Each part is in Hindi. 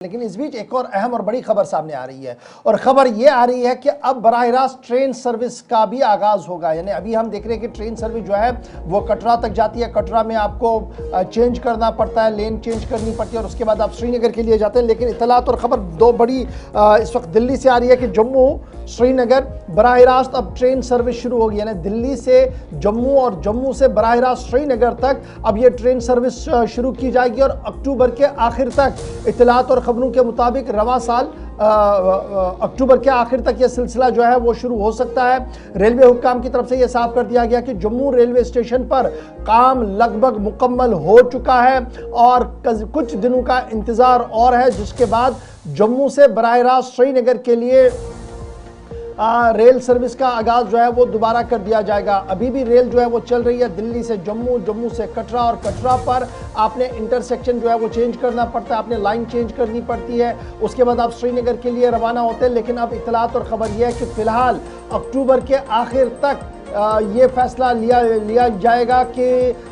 लेकिन इस बीच एक और अहम और बड़ी खबर सामने आ रही है और खबर ये आ रही है कि अब बराह रास्त ट्रेन सर्विस का भी आगाज होगा। यानी अभी हम देख रहे हैं कि ट्रेन सर्विस जो है वो कटरा तक जाती है। कटरा में आपको चेंज करना पड़ता है, लेन चेंज करनी पड़ती है और उसके बाद आप श्रीनगर के लिए जाते हैं। लेकिन इतलात और खबर दो बड़ी इस वक्त दिल्ली से आ रही है कि जम्मू श्रीनगर बराह रास्त अब ट्रेन सर्विस शुरू होगी। यानी दिल्ली से जम्मू और जम्मू से बराह रास्त श्रीनगर तक अब ये ट्रेन सर्विस शुरू की जाएगी और अक्टूबर के आखिर तक इतलात और खबरों के मुताबिक रवां साल अक्टूबर के आखिर तक यह सिलसिला जो है वो शुरू हो सकता है। रेलवे हुक्काम की तरफ से यह साफ कर दिया गया कि जम्मू रेलवे स्टेशन पर काम लगभग मुकम्मल हो चुका है और कुछ दिनों का इंतजार और है, जिसके बाद जम्मू से बराह रास्त श्रीनगर के लिए रेल सर्विस का आगाज जो है वो दोबारा कर दिया जाएगा। अभी भी रेल जो है वो चल रही है दिल्ली से जम्मू, जम्मू से कटरा और कटरा पर आपने इंटरसेक्शन जो है वो चेंज करना पड़ता है, आपने लाइन चेंज करनी पड़ती है, उसके बाद आप श्रीनगर के लिए रवाना होते हैं। लेकिन अब इतलात और खबर यह है कि फिलहाल अक्टूबर के आखिर तक ये फैसला लिया जाएगा कि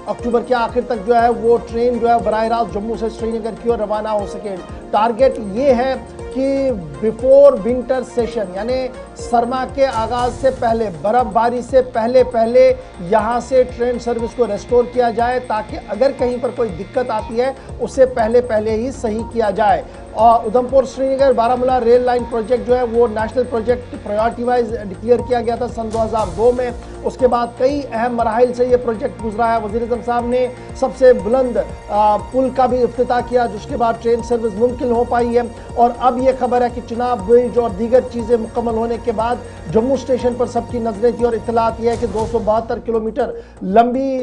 अक्टूबर के आखिर तक जो है वो ट्रेन जो है बराह रास्त जम्मू से श्रीनगर की ओर रवाना हो सके। टारगेट ये है कि बिफोर विंटर सेशन यानी सरमा के आगाज से पहले, बर्फबारी से पहले यहाँ से ट्रेन सर्विस को रेस्टोर किया जाए, ताकि अगर कहीं पर कोई दिक्कत आती है उसे पहले ही सही किया जाए। और Udhampur Srinagar Baramulla rail line project जो है वो national project priority wise declare किया गया था सन 2002 में। उसके बाद कई अहम मराहिल से ये प्रोजेक्ट गुजरा है। वज़ीर-ए-आज़म साहब ने सबसे बुलंद पुल का भी इफ्तिताह किया, जिसके बाद ट्रेन सर्विस मुमकिन हो पाई है। और अब ये खबर है कि चिनाब ब्रिज और दीगर चीज़ें मुकम्मल होने के बाद जम्मू स्टेशन पर सबकी नजरें थी और इतलात यह है कि 272 किलोमीटर लंबी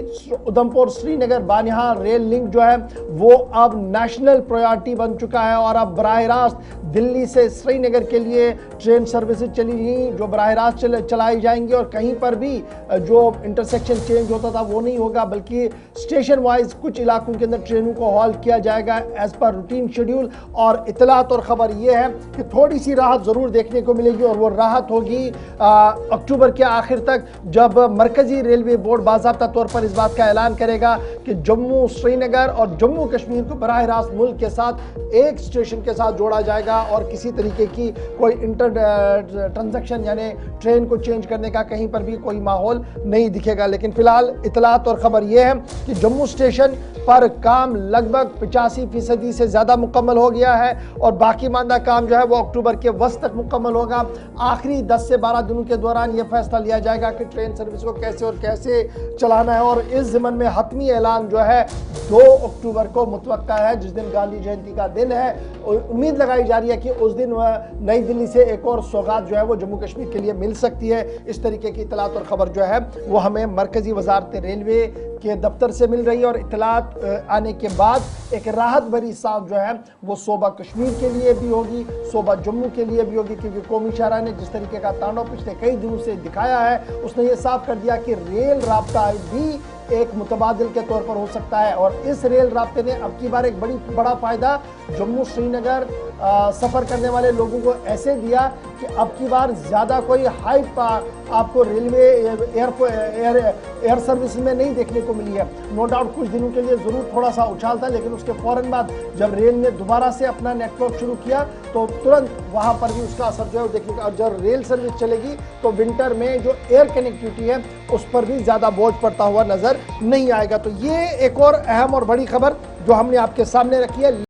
उधमपुर श्रीनगर बानिहाल रेल लिंक जो है वो अब नेशनल प्रायोरिटी बन चुका है और अब बराह रास्त दिल्ली से श्रीनगर के लिए ट्रेन सर्विसेज चलेंगी जो बराह रास्त चलाई जाएंगी और कहीं पर भी जो इंटरसेक्शन चेंज होता था वो नहीं होगा, बल्कि स्टेशन वाइज कुछ इलाकों के अंदर ट्रेनों को हॉल्ट किया जाएगा एज पर रूटीन शेड्यूल। और इतलात और खबर यह है कि थोड़ी सी राहत जरूर देखने को मिलेगी और वो राहत होगी अक्टूबर के आखिर तक, जब मरकजी रेलवे बोर्ड बाज़ाब्ता तौर पर इस बात का ऐलान करेगा कि जम्मू श्रीनगर और जम्मू कश्मीर को बराह रास्त मुल्क के साथ एक स्टेशन के साथ जोड़ा जाएगा और किसी तरीके की कोई इंटर ट्रांजैक्शन यानी ट्रेन को चेंज करने का कहीं पर भी कोई माहौल नहीं दिखेगा। लेकिन फिलहाल इतलात और खबर यह है कि जम्मू स्टेशन पर काम लगभग 85% से ज़्यादा मुकम्मल हो गया है और बाकी मानदा काम जो है वो अक्टूबर के वस्त तक मुकम्मल होगा। आखिरी 10 से 12 दिनों के दौरान ये फैसला लिया जाएगा कि ट्रेन सर्विस को कैसे चलाना है और इस ज़िमन में हतमी ऐलान जो है 2 अक्टूबर को मुतवक्का है, जिस दिन गांधी जयंती का दिन है। उम्मीद लगाई जा रही है कि उस दिन नई दिल्ली से एक और सौगात जो है वो जम्मू कश्मीर के लिए मिल सकती है। इस तरीके की इतलात और खबर जो है वो हमें मरकजी वजारत रेलवे के दफ्तर से मिल रही है और इतलात आने के बाद एक राहत भरी सांस जो है वो सूबा कश्मीर के लिए भी होगी, सूबा जम्मू के लिए भी होगी, क्योंकि कौमी शहरा ने जिस तरीके का तांडव पिछले कई दिनों से दिखाया है उसने ये साफ कर दिया कि रेल राब्ता भी एक मुतबादिल के तौर पर हो सकता है। और इस रेल राब्ते ने अब की बार एक बड़ा फायदा जम्मू श्रीनगर सफ़र करने वाले लोगों को ऐसे दिया कि अब की बार ज़्यादा कोई हाइप आपको रेलवे एयर सर्विस में नहीं देखने को मिली है। नो डाउट कुछ दिनों के लिए ज़रूर थोड़ा सा उछाल था, लेकिन उसके फ़ौरन बाद जब रेल ने दोबारा से अपना नेटवर्क शुरू किया तो तुरंत वहाँ पर भी उसका असर जो है देखने का। और जब रेल सर्विस चलेगी तो विंटर में जो एयर कनेक्टिविटी है उस पर भी ज़्यादा बोझ पड़ता हुआ नज़र नहीं आएगा। तो ये एक और अहम और बड़ी खबर जो हमने आपके सामने रखी है।